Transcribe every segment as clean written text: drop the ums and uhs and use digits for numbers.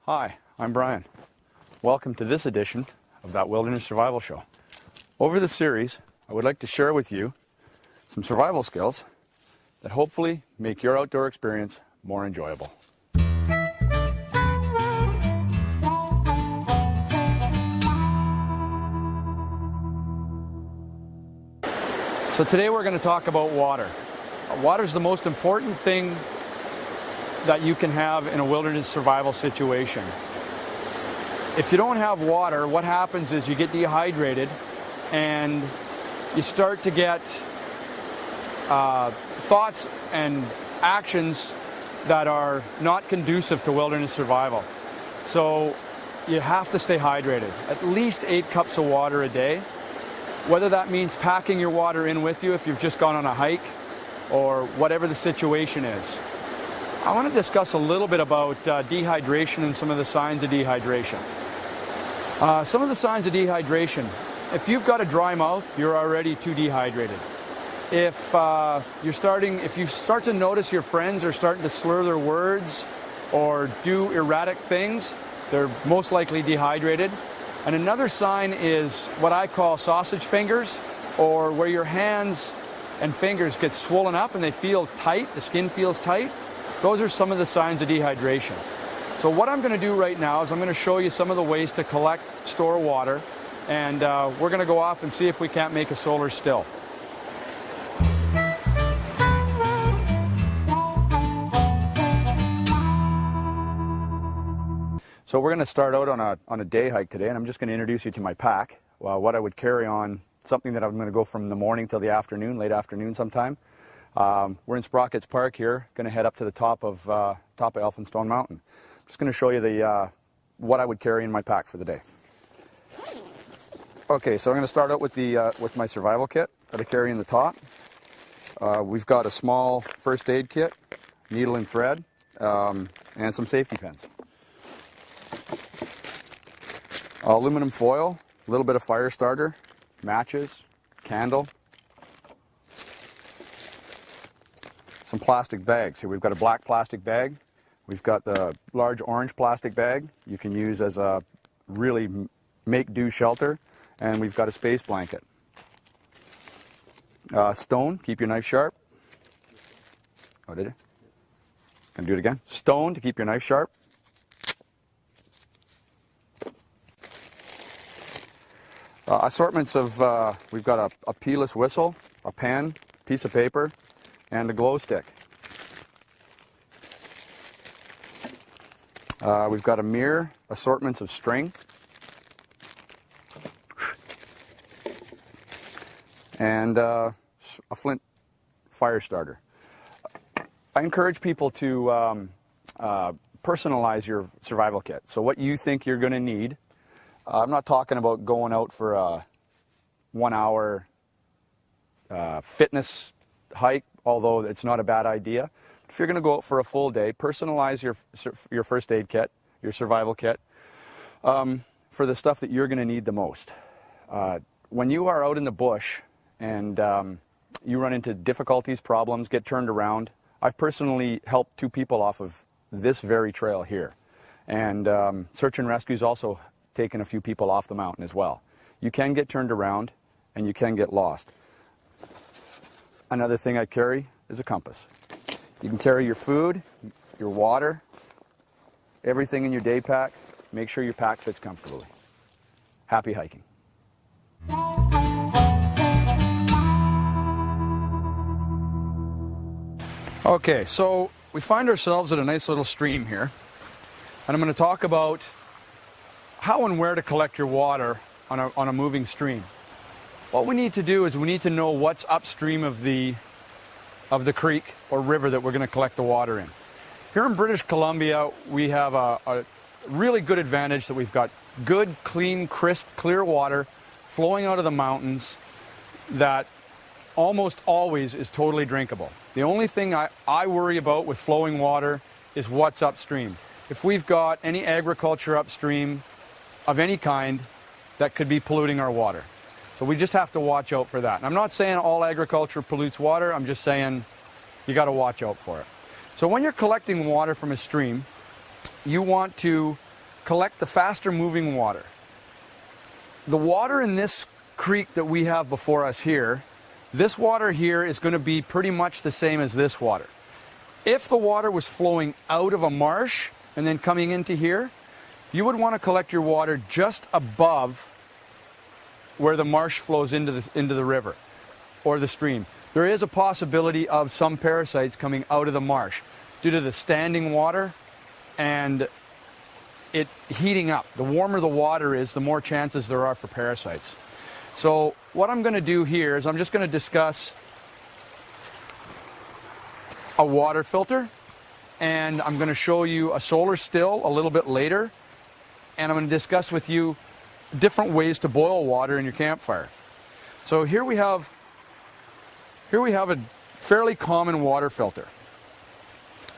Hi, I'm Brian. Welcome to this edition of That Wilderness Survival Show. Over the series, I would like to share with you some survival skills that hopefully make your outdoor experience more enjoyable. So today we're going to talk about water. Water is the most important thing that you can have in a wilderness survival situation. If you don't have water, what happens is you get dehydrated and you start to get thoughts and actions that are not conducive to wilderness survival. So you have to stay hydrated. At least 8 cups of water a day. Whether that means packing your water in with you if you've just gone on a hike or whatever the situation is. I want to discuss a little bit about dehydration and some of the signs of dehydration. Some of the signs of dehydration. If you've got a dry mouth, you're already too dehydrated. If you start to notice your friends are starting to slur their words or do erratic things, they're most likely dehydrated. And another sign is what I call sausage fingers, or where your hands and fingers get swollen up and they feel tight, the skin feels tight. Those are some of the signs of dehydration. So what I'm going to do right now is I'm going to show you some of the ways to collect, store water, and we're going to go off and see if we can't make a solar still. So we're going to start out on a day hike today, and I'm just going to introduce you to my pack, what I would carry on, something that I'm going to go from the morning till the afternoon, late afternoon sometime. We're in Sprockets Park here, going to head up to the top of Elphinstone Mountain. Just going to show you what I would carry in my pack for the day. Okay, so I'm going to start out with my survival kit that I carry in the top. We've got a small first aid kit, needle and thread, and some safety pins. Aluminum foil, a little bit of fire starter, matches, candle. Some plastic bags. Here we've got a black plastic bag. We've got the large orange plastic bag you can use as a really make-do shelter. And we've got a space blanket. Stone, keep your knife sharp. Oh, did you? Can I do it again? Stone to keep your knife sharp. Assortments of, we've got a peelless whistle, a pen, piece of paper, and a glow stick. We've got a mirror, assortments of string, and a flint fire starter. I encourage people to personalize your survival kit. So what you think you're going to need. I'm not talking about going out for a 1-hour fitness hike, although it's not a bad idea. If you're going to go out for a full day, personalize your first aid kit, your survival kit, for the stuff that you're going to need the most. When you are out in the bush and you run into difficulties, problems, get turned around, I've personally helped 2 people off of this very trail here. And search and rescue's also taken a few people off the mountain as well. You can get turned around and you can get lost. Another thing I carry is a compass. You can carry your food, your water, everything in your day pack. Make sure your pack fits comfortably. Happy hiking. Okay, so we find ourselves at a nice little stream here, and I'm going to talk about how and where to collect your water on a moving stream. What we need to do is we need to know what's upstream of the creek or river that we're going to collect the water in. Here in British Columbia, we have a really good advantage that we've got good, clean, crisp, clear water flowing out of the mountains that almost always is totally drinkable. The only thing I worry about with flowing water is what's upstream. If we've got any agriculture upstream of any kind, that could be polluting our water. So we just have to watch out for that. And I'm not saying all agriculture pollutes water, I'm just saying you got to watch out for it. So when you're collecting water from a stream, you want to collect the faster moving water. The water in this creek that we have before us here, this water here is going to be pretty much the same as this water. If the water was flowing out of a marsh and then coming into here, you would want to collect your water just above where the marsh flows into the river or the stream. There is a possibility of some parasites coming out of the marsh due to the standing water and it heating up. The warmer the water is, the more chances there are for parasites. So what I'm going to do here is I'm just going to discuss a water filter, and I'm going to show you a solar still a little bit later, and I'm going to discuss with you different ways to boil water in your campfire. So here we have a fairly common water filter.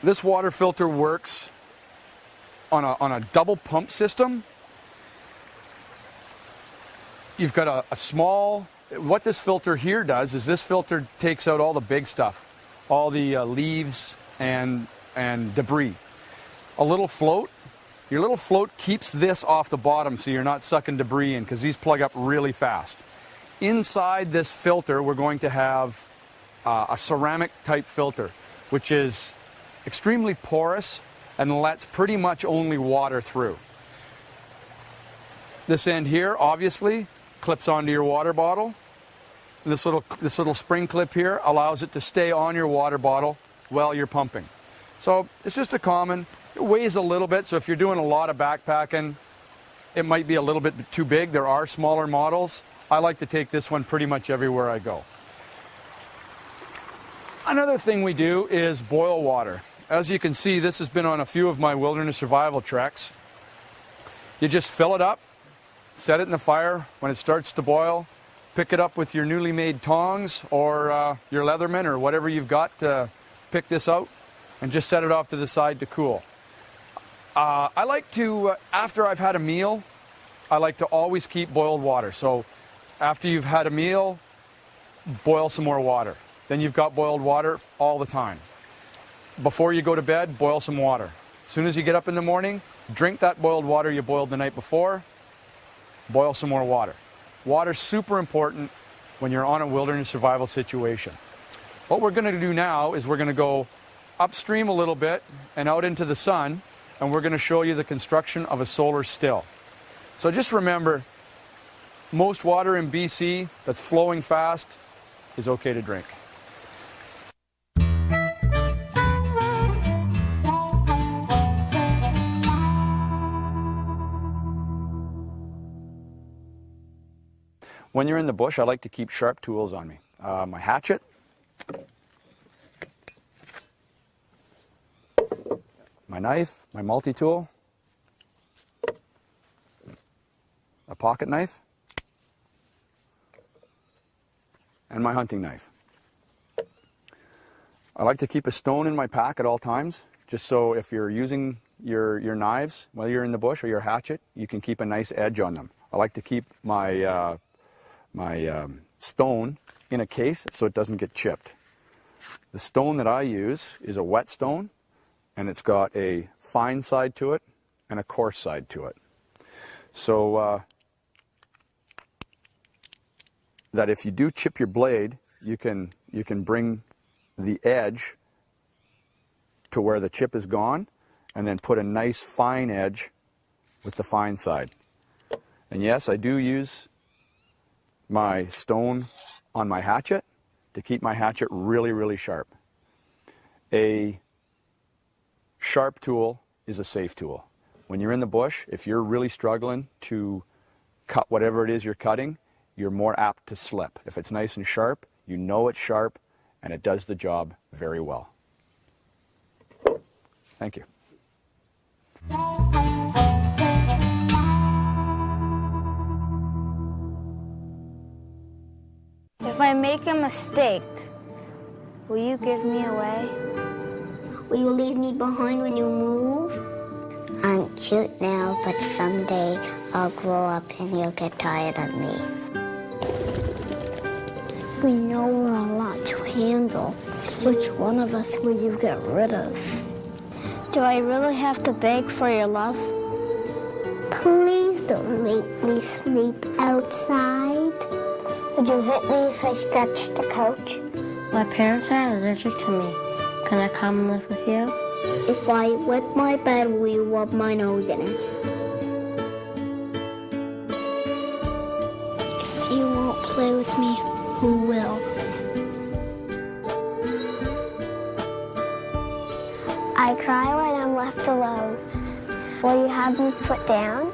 This water filter works on a double pump system. You've got a small, what this filter here does is this filter takes out all the big stuff, all the leaves and debris. A little float, your little float keeps this off the bottom so you're not sucking debris in, because these plug up really fast. Inside this filter we're going to have a ceramic type filter, which is extremely porous and lets pretty much only water through. This end here obviously clips onto your water bottle. This little spring clip here allows it to stay on your water bottle while you're pumping. So it's just a common, it weighs a little bit, so if you're doing a lot of backpacking, it might be a little bit too big. There are smaller models. I like to take this one pretty much everywhere I go. Another thing we do is boil water. As you can see, this has been on a few of my wilderness survival treks. You just fill it up, set it in the fire. When it starts to boil, pick it up with your newly made tongs or your Leatherman or whatever you've got to pick this out, and just set it off to the side to cool. I like to, after I've had a meal, I like to always keep boiled water. So after you've had a meal, boil some more water. Then you've got boiled water all the time. Before you go to bed, boil some water. As soon as you get up in the morning, drink that boiled water you boiled the night before, boil some more water. Water's super important when you're on a wilderness survival situation. What we're going to do now is we're going to go upstream a little bit and out into the sun, and we're going to show you the construction of a solar still. So just remember, most water in BC that's flowing fast is okay to drink. When you're in the bush, I like to keep sharp tools on me. My hatchet, my knife, my multi-tool, a pocket knife, and my hunting knife. I like to keep a stone in my pack at all times, just so if you're using your knives while you're in the bush, or your hatchet, you can keep a nice edge on them. I like to keep my stone in a case so it doesn't get chipped. The stone that I use is a whetstone, and it's got a fine side to it and a coarse side to it. So that if you do chip your blade, you can bring the edge to where the chip is gone, and then put a nice fine edge with the fine side. And yes, I do use my stone on my hatchet to keep my hatchet really, really sharp. A sharp tool is a safe tool. When you're in the bush, if you're really struggling to cut whatever it is you're cutting, you're more apt to slip. If it's nice and sharp, you know it's sharp, and it does the job very well. Thank you. If I make a mistake, will you give me away? Will you leave me behind when you move? I'm cute now, but someday I'll grow up and you'll get tired of me. We know we're a lot to handle. Which one of us will you get rid of? Do I really have to beg for your love? Please don't make me sleep outside. Would you hit me if I scratched the couch? My parents are allergic to me. Can I come and live with you? If I wet my bed, will you rub my nose in it? If you won't play with me, who will? I cry when I'm left alone. Will you have me put down?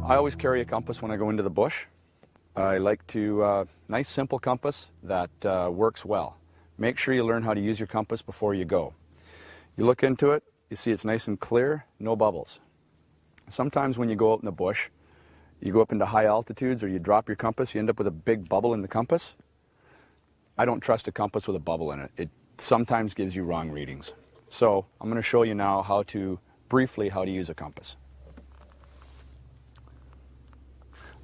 I always carry a compass when I go into the bush. I like to, nice simple compass that works well. Make sure you learn how to use your compass before you go. You look into it, you see it's nice and clear, no bubbles. Sometimes when you go out in the bush, you go up into high altitudes or you drop your compass, you end up with a big bubble in the compass. I don't trust a compass with a bubble in it. It sometimes gives you wrong readings. So I'm going to show you now briefly how to use a compass.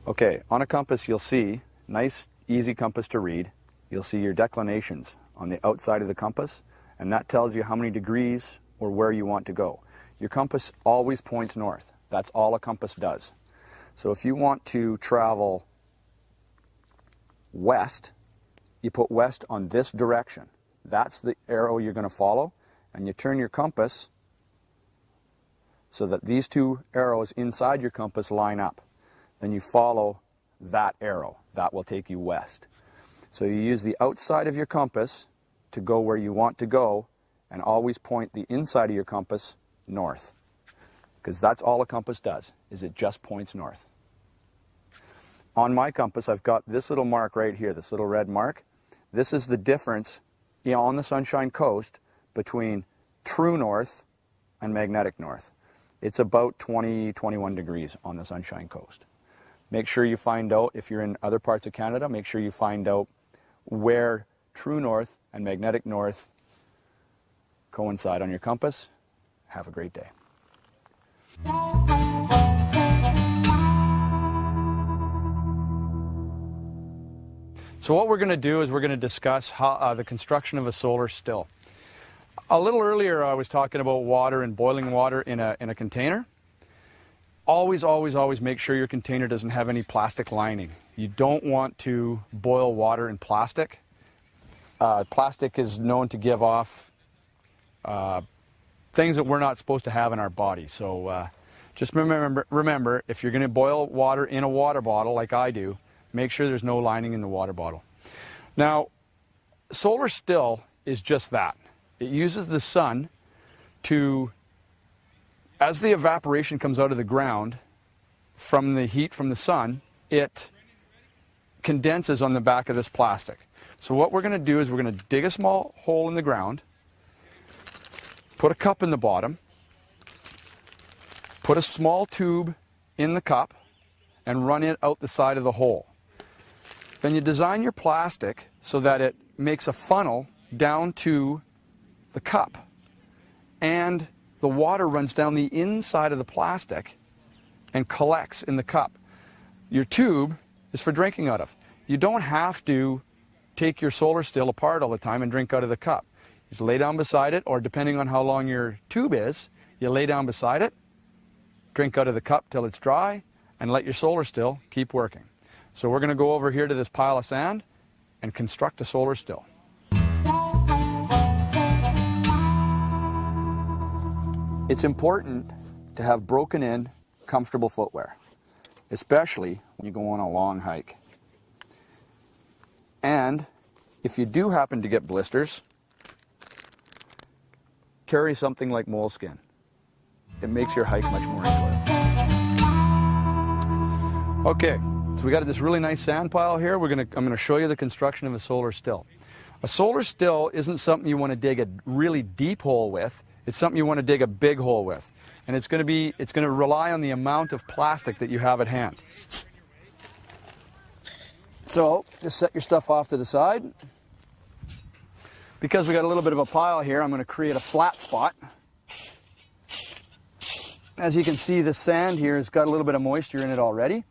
Okay, on a compass you'll see, nice easy compass to read, you'll see your declinations on the outside of the compass, and that tells you how many degrees or where you want to go. Your compass always points north. That's all a compass does. So if you want to travel west, you put west on this direction. That's the arrow you're going to follow, and you turn your compass so that these two arrows inside your compass line up. Then you follow that arrow. That will take you west. So you use the outside of your compass to go where you want to go, and always point the inside of your compass north. Because that's all a compass does, is it just points north. On my compass, I've got this little mark right here, this little red mark. This is the difference on the Sunshine Coast between true north and magnetic north. It's about 20, 21 degrees on the Sunshine Coast. Make sure you find out, if you're in other parts of Canada, make sure you find out where true north and magnetic north coincide on your compass. Have a great day. So what we're going to do is we're going to discuss how, the construction of a solar still. A little earlier I was talking about water and boiling water in a container. Always, always, always make sure your container doesn't have any plastic lining. You don't want to boil water in plastic. Plastic is known to give off things that we're not supposed to have in our body. So just remember, if you're going to boil water in a water bottle like I do, make sure there's no lining in the water bottle. Now, solar still is just that. It uses the sun to, as the evaporation comes out of the ground from the heat from the sun, it condenses on the back of this plastic. So what we're going to do is we're going to dig a small hole in the ground, put a cup in the bottom, put a small tube in the cup, and run it out the side of the hole. Then you design your plastic so that it makes a funnel down to the cup, and the water runs down the inside of the plastic and collects in the cup. Your tube is for drinking out of. You don't have to take your solar still apart all the time and drink out of the cup. You just lay down beside it, or depending on how long your tube is, you lay down beside it, drink out of the cup till it's dry, and let your solar still keep working. So we're going to go over here to this pile of sand and construct a solar still. It's important to have broken in, comfortable footwear, especially when you go on a long hike. And if you do happen to get blisters, carry something like moleskin. It makes your hike much more enjoyable. Okay, so we got this really nice sand pile here. I'm gonna show you the construction of a solar still. A solar still isn't something you want to dig a really deep hole with. It's something you want to dig a big hole with. And it's going to rely on the amount of plastic that you have at hand. So just set your stuff off to the side. Because we got a little bit of a pile here, I'm going to create a flat spot. As you can see, the sand here has got a little bit of moisture in it already.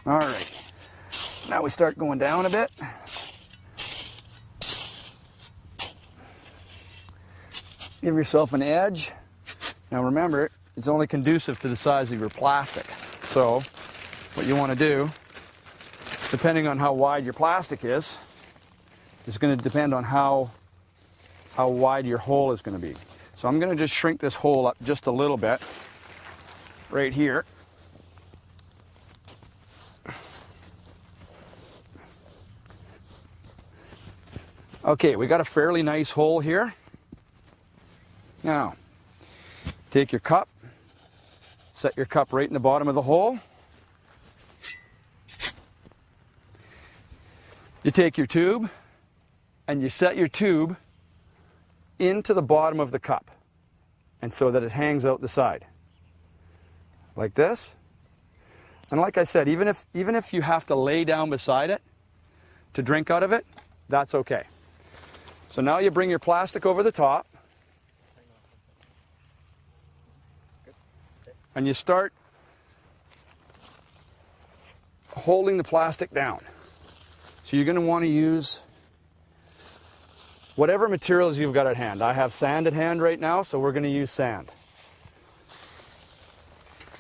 All right, now we start going down a bit. Give yourself an edge. Now remember, it's only conducive to the size of your plastic. So what you want to do, depending on how wide your plastic is going to depend on how wide your hole is going to be. So I'm going to just shrink this hole up just a little bit right here. Okay, we got a fairly nice hole here. Now, take your cup, set your cup right in the bottom of the hole. You take your tube and you set your tube into the bottom of the cup, and so that it hangs out the side like this. And like I said, even if you have to lay down beside it to drink out of it, that's okay. So now you bring your plastic over the top and you start holding the plastic down. So you're going to want to use whatever materials you've got at hand. I have sand at hand right now, so we're going to use sand.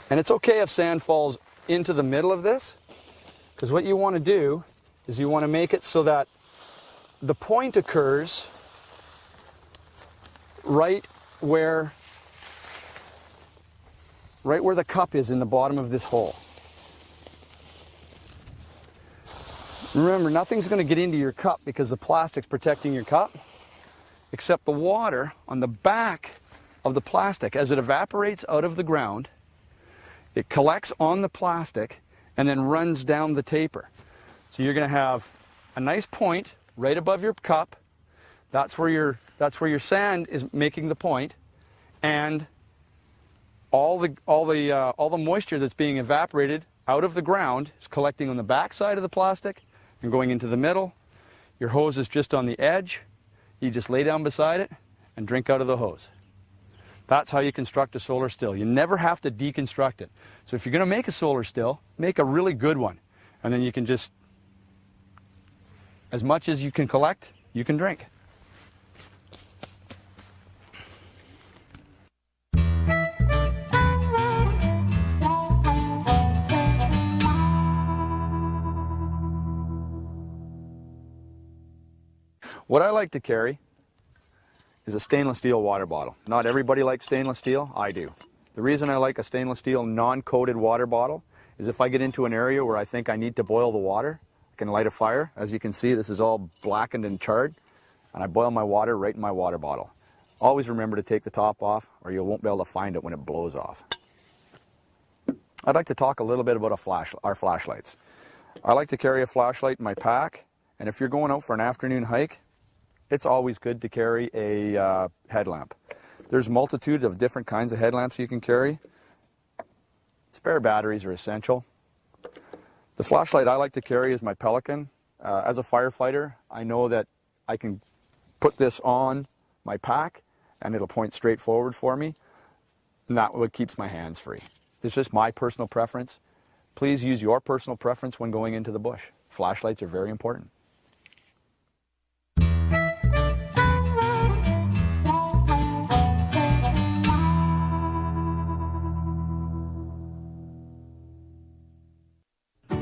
And it's okay if sand falls into the middle of this, because what you want to do is you want to make it so that the point occurs right where the cup is in the bottom of this hole. Remember, nothing's going to get into your cup because the plastic's protecting your cup, except the water on the back of the plastic. As it evaporates out of the ground, it collects on the plastic and then runs down the taper. So you're going to have a nice point right above your cup. That's where your sand is making the point, and all the moisture that's being evaporated out of the ground is collecting on the back side of the plastic and going into the middle. Your hose is just on the edge. You just lay down beside it and drink out of the hose. That's how you construct a solar still. You never have to deconstruct it. So if you're going to make a solar still, make a really good one. And then you can just, as much as you can collect, you can drink. What I like to carry is a stainless steel water bottle. Not everybody likes stainless steel. I do. The reason I like a stainless steel non-coated water bottle is if I get into an area where I think I need to boil the water, I can light a fire. As you can see, this is all blackened and charred, and I boil my water right in my water bottle. Always remember to take the top off or you won't be able to find it when it blows off. I'd like to talk a little bit about our flashlights. I like to carry a flashlight in my pack, and if you're going out for an afternoon hike, it's always good to carry a headlamp. There's a multitude of different kinds of headlamps you can carry. Spare batteries are essential. The flashlight I like to carry is my Pelican. As a firefighter, I know that I can put this on my pack and it'll point straight forward for me, and that what keeps my hands free. It's just my personal preference. Please use your personal preference when going into the bush. Flashlights are very important.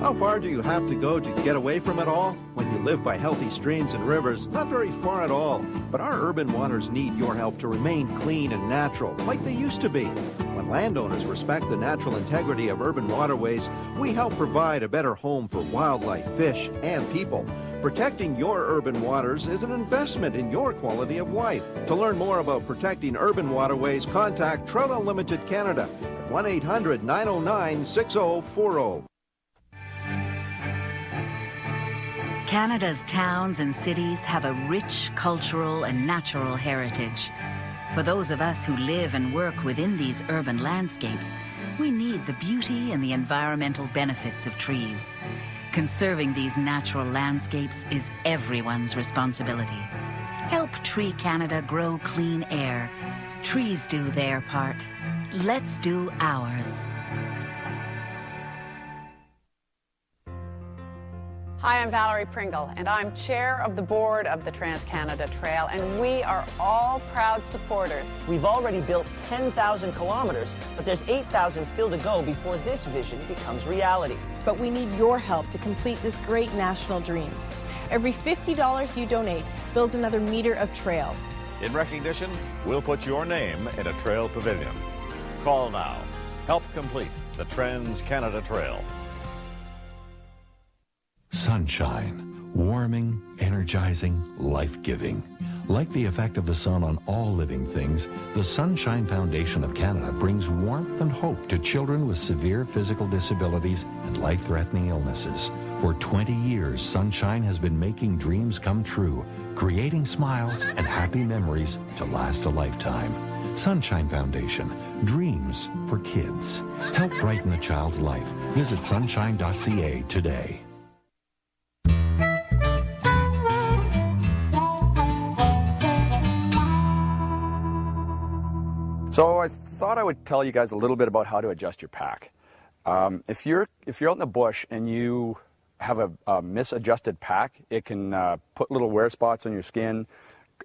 How far do you have to go to get away from it all? When you live by healthy streams and rivers, not very far at all. But our urban waters need your help to remain clean and natural, like they used to be. When landowners respect the natural integrity of urban waterways, we help provide a better home for wildlife, fish, and people. Protecting your urban waters is an investment in your quality of life. To learn more about protecting urban waterways, contact Trout Unlimited Canada at 1-800-909-6040. Canada's towns and cities have a rich cultural and natural heritage. For those of us who live and work within these urban landscapes, we need the beauty and the environmental benefits of trees. Conserving these natural landscapes is everyone's responsibility. Help Tree Canada grow clean air. Trees do their part. Let's do ours. Hi, I'm Valerie Pringle, and I'm chair of the board of the Trans-Canada Trail, and we are all proud supporters. We've already built 10,000 kilometers, but there's 8,000 still to go before this vision becomes reality. But we need your help to complete this great national dream. Every $50 you donate builds another meter of trail. In recognition, we'll put your name in a trail pavilion. Call now. Help complete the Trans-Canada Trail. Sunshine, warming, energizing, life-giving. Like the effect of the sun on all living things, the Sunshine Foundation of Canada brings warmth and hope to children with severe physical disabilities and life-threatening illnesses. For 20 years, Sunshine has been making dreams come true, creating smiles and happy memories to last a lifetime. Sunshine Foundation, dreams for kids. Help brighten a child's life. Visit sunshine.ca today. So I thought I would tell you guys a little bit about how to adjust your pack. If you're out in the bush and you have a misadjusted pack, it can put little wear spots on your skin.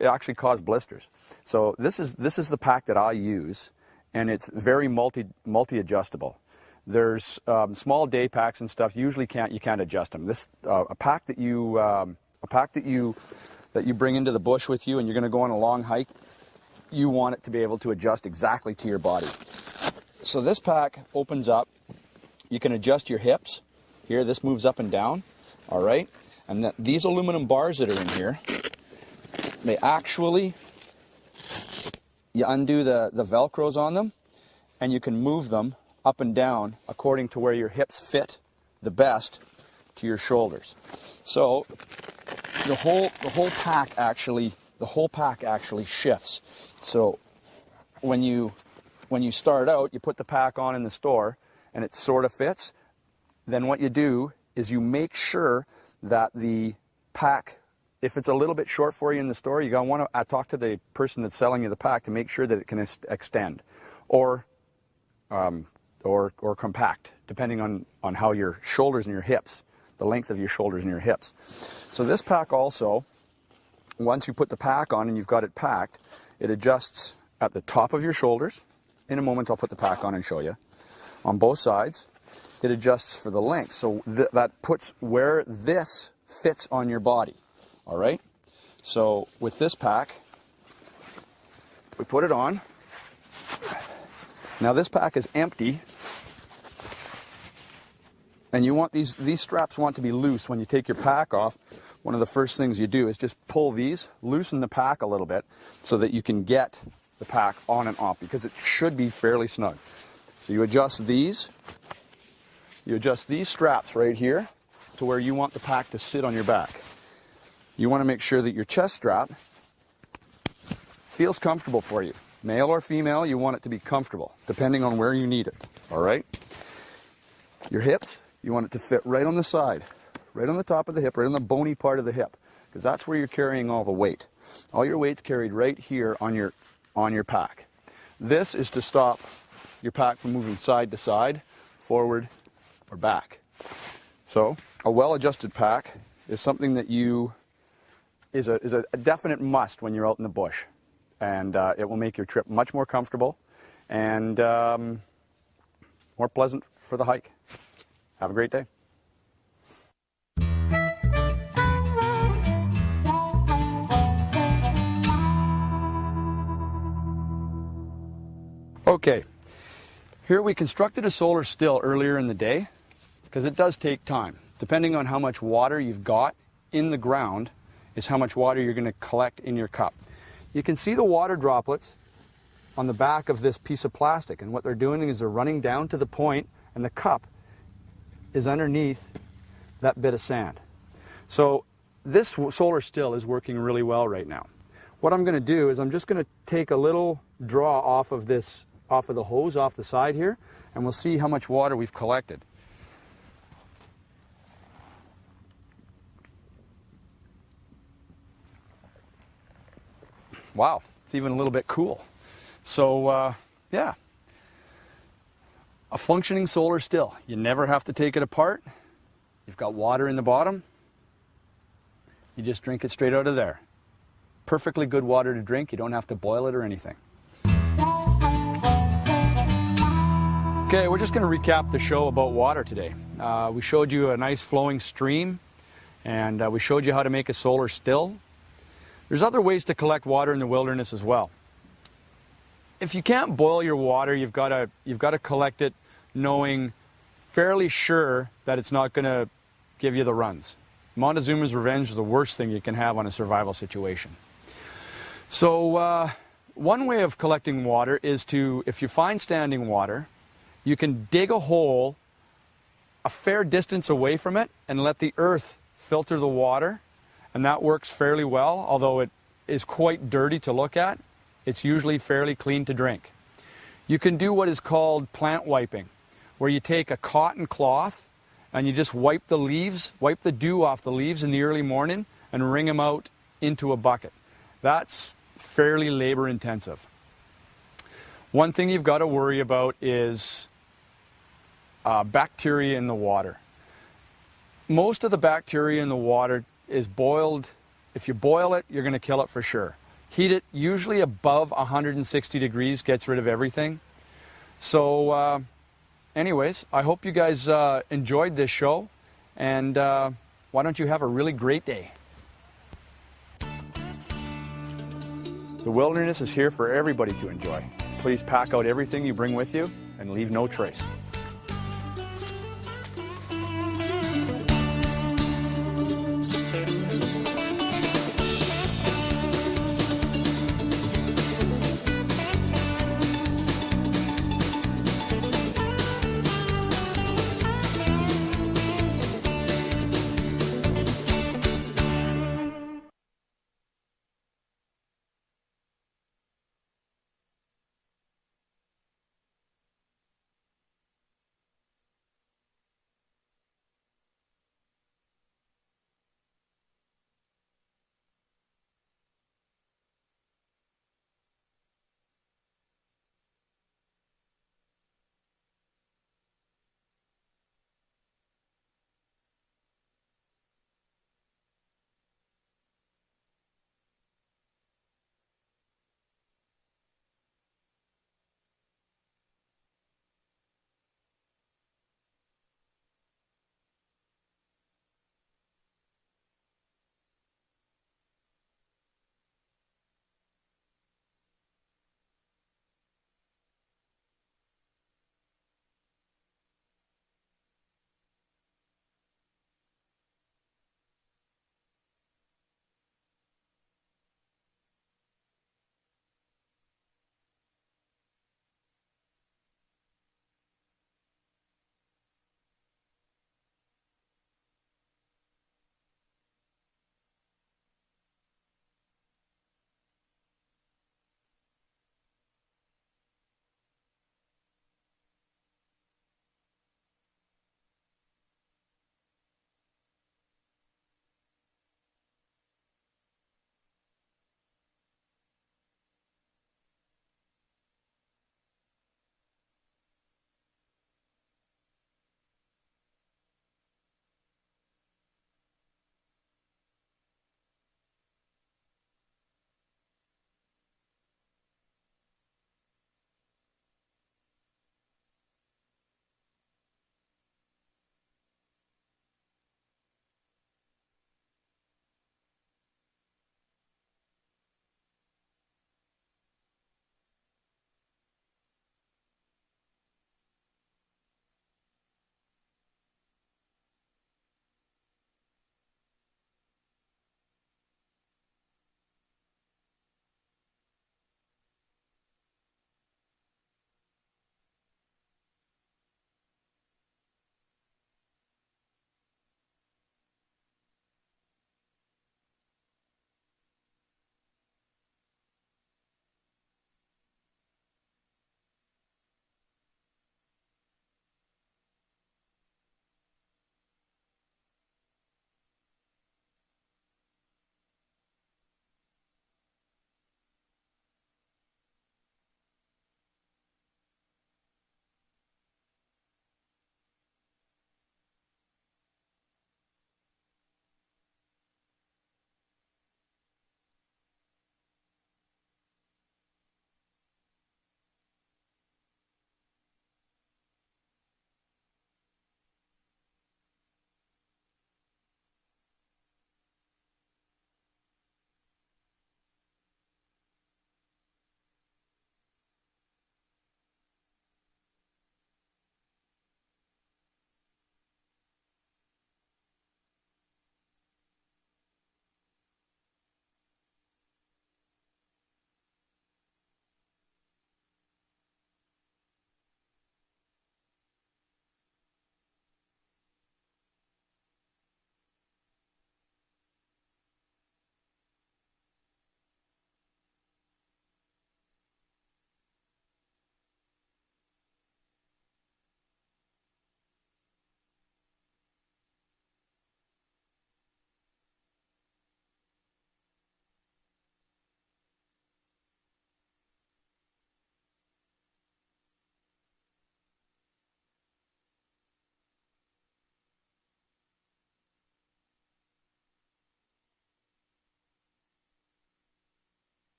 It actually cause blisters. So this is the pack that I use, and it's very multi-adjustable. There's small day packs and stuff. Usually you can't adjust them. This a pack that you bring into the bush with you, and you're going to go on a long hike. You want it to be able to adjust exactly to your body. So this pack opens up. You can adjust your hips. Here, this moves up and down. All right, and these aluminum bars that are in here, they actually, you undo the Velcros on them, and you can move them up and down according to where your hips fit the best to your shoulders. So the whole pack actually shifts. So when you start out, you put the pack on in the store and it sort of fits. Then what you do is you make sure that the pack, if it's a little bit short for you in the store, you're going to want to talk to the person that's selling you the pack to make sure that it can extend or compact, depending on how your shoulders and your hips, the length of your shoulders and your hips. So this pack also, once you put the pack on and you've got it packed, it adjusts at the top of your shoulders. In a moment I'll put the pack on and show you. On both sides, it adjusts for the length. So that puts where this fits on your body. All right? So with this pack, we put it on. Now this pack is empty. And you want these straps want to be loose when you take your pack off. One of the first things you do is just pull these, loosen the pack a little bit so that you can get the pack on and off, because it should be fairly snug. So you adjust these straps right here to where you want the pack to sit on your back. You want to make sure that your chest strap feels comfortable for you. Male or female, you want it to be comfortable, depending on where you need it. All right? Your hips, you want it to fit right on the side, right on the top of the hip, right on the bony part of the hip, because that's where you're carrying all the weight. All your weight's carried right here on your pack. This is to stop your pack from moving side to side, forward or back. So a well-adjusted pack is something that is a definite must when you're out in the bush, and it will make your trip much more comfortable and more pleasant for the hike. Have a great day. Okay, here we constructed a solar still earlier in the day because it does take time. Depending on how much water you've got in the ground is how much water you're going to collect in your cup. You can see the water droplets on the back of this piece of plastic, and what they're doing is they're running down to the point, and the cup is underneath that bit of sand. So this solar still is working really well right now. What I'm going to do is I'm just going to take a little draw off of the hose off the side here, and we'll see how much water we've collected. Wow, it's even a little bit cool. So yeah, a functioning solar still. You never have to take it apart. You've got water in the bottom. You just drink it straight out of there. Perfectly good water to drink. You don't have to boil it or anything. Okay, we're just going to recap the show about water today. We showed you a nice flowing stream, and we showed you how to make a solar still. There's other ways to collect water in the wilderness as well. If you can't boil your water, you've got to collect it knowing fairly sure that it's not going to give you the runs. Montezuma's Revenge is the worst thing you can have on a survival situation. So one way of collecting water is to, if you find standing water, you can dig a hole a fair distance away from it and let the earth filter the water, and that works fairly well, although it is quite dirty to look at. It's usually fairly clean to drink. You can do what is called plant wiping, where you take a cotton cloth and you just wipe the leaves, wipe the dew off the leaves in the early morning and wring them out into a bucket. That's fairly labor intensive. One thing you've got to worry about is bacteria in the water. Most of the bacteria in the water is boiled. If you boil it, you're going to kill it for sure. Heat it usually above 160 degrees, gets rid of everything. So anyways, I hope you guys enjoyed this show, and why don't you have a really great day. The wilderness is here for everybody to enjoy. Please pack out everything you bring with you and leave no trace.